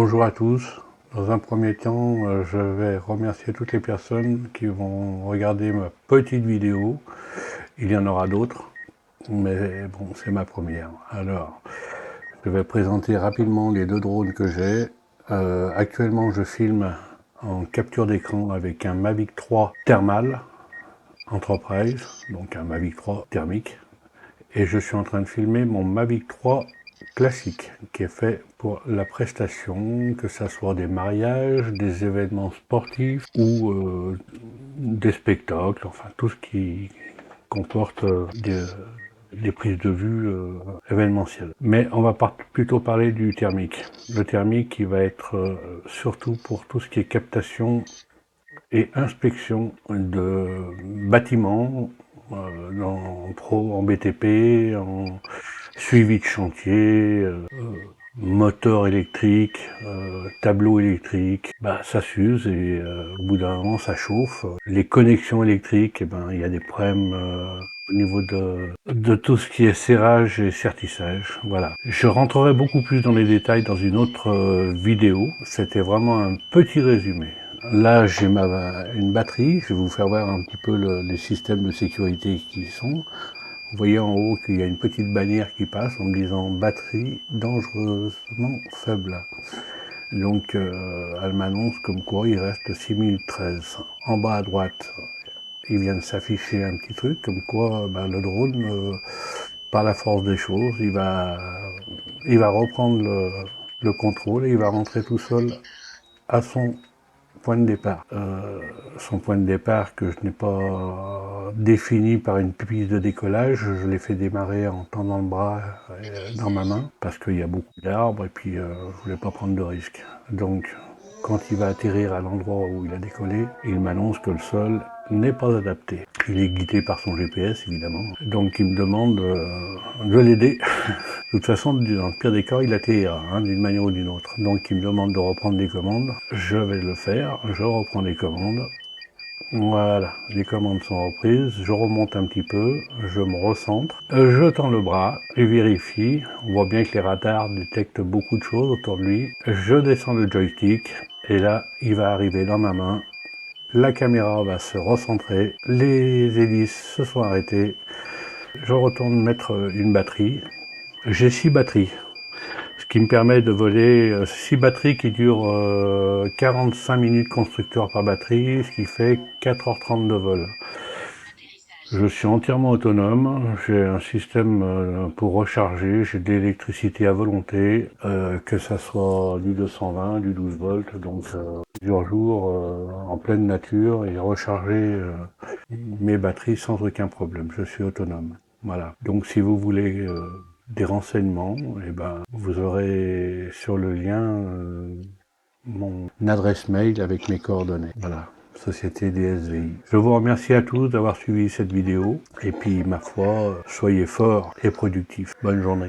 Bonjour à tous. Dans un premier temps, je vais remercier toutes les personnes qui vont regarder ma petite vidéo. Il y en aura d'autres, mais bon, c'est ma première. Alors, je vais présenter rapidement les deux drones que j'ai. Actuellement, je filme en capture d'écran avec un Mavic 3 Thermal Enterprise, donc un Mavic 3 thermique. Et je suis en train de filmer mon Mavic 3 classique, qui est fait pour la prestation, que ce soit des mariages, des événements sportifs ou des spectacles, enfin tout ce qui comporte des prises de vue événementielles. Mais on va plutôt parler du thermique. Le thermique qui va être surtout pour tout ce qui est captation et inspection de bâtiments, en BTP, en suivi de chantier, moteur électrique, tableau électrique, ça s'use et au bout d'un moment ça chauffe. Les connexions électriques, il y a des problèmes au niveau de tout ce qui est serrage et sertissage. Voilà. Je rentrerai beaucoup plus dans les détails dans une autre vidéo. C'était vraiment un petit résumé. Là, j'ai une batterie. Je vais vous faire voir un petit peu les systèmes de sécurité qui y sont. Vous voyez en haut qu'il y a une petite bannière qui passe en me disant batterie dangereusement faible. Donc, elle m'annonce comme quoi il reste 6013. En bas à droite, il vient de s'afficher un petit truc comme quoi le drone, par la force des choses, il va reprendre le contrôle et il va rentrer tout seul à son point de départ. Son point de départ que je n'ai pas défini par une piste de décollage, je l'ai fait démarrer en tendant le bras dans ma main parce qu'il y a beaucoup d'arbres et puis je voulais pas prendre de risques. Donc quand il va atterrir à l'endroit où il a décollé, il m'annonce que le sol n'est pas adapté. Il est guidé par son GPS évidemment, donc il me demande de l'aider. De toute façon, dans le pire des cas, il atterrira d'une manière ou d'une autre. Donc il me demande de reprendre des commandes. Je vais le faire, je reprends les commandes. Voilà, les commandes sont reprises, je remonte un petit peu, je me recentre, je tends le bras, je vérifie, on voit bien que les radars détectent beaucoup de choses autour de lui. Je descends le joystick et là, il va arriver dans ma main. La caméra va se recentrer, les hélices se sont arrêtées. Je retourne mettre une batterie. J'ai 6 batteries, ce qui me permet de voler 6 batteries qui durent 45 minutes constructeur par batterie, ce qui fait 4h30 de vol. Je suis entièrement autonome, j'ai un système pour recharger, j'ai de l'électricité à volonté, que ça soit du 220, du 12 volts, donc plusieurs jours en pleine nature et recharger mes batteries sans aucun problème, je suis autonome. Voilà, donc si vous voulez des renseignements, vous aurez sur le lien mon adresse mail avec mes coordonnées. Voilà. Société DSVI. Je vous remercie à tous d'avoir suivi cette vidéo et puis ma foi, soyez forts et productifs. Bonne journée.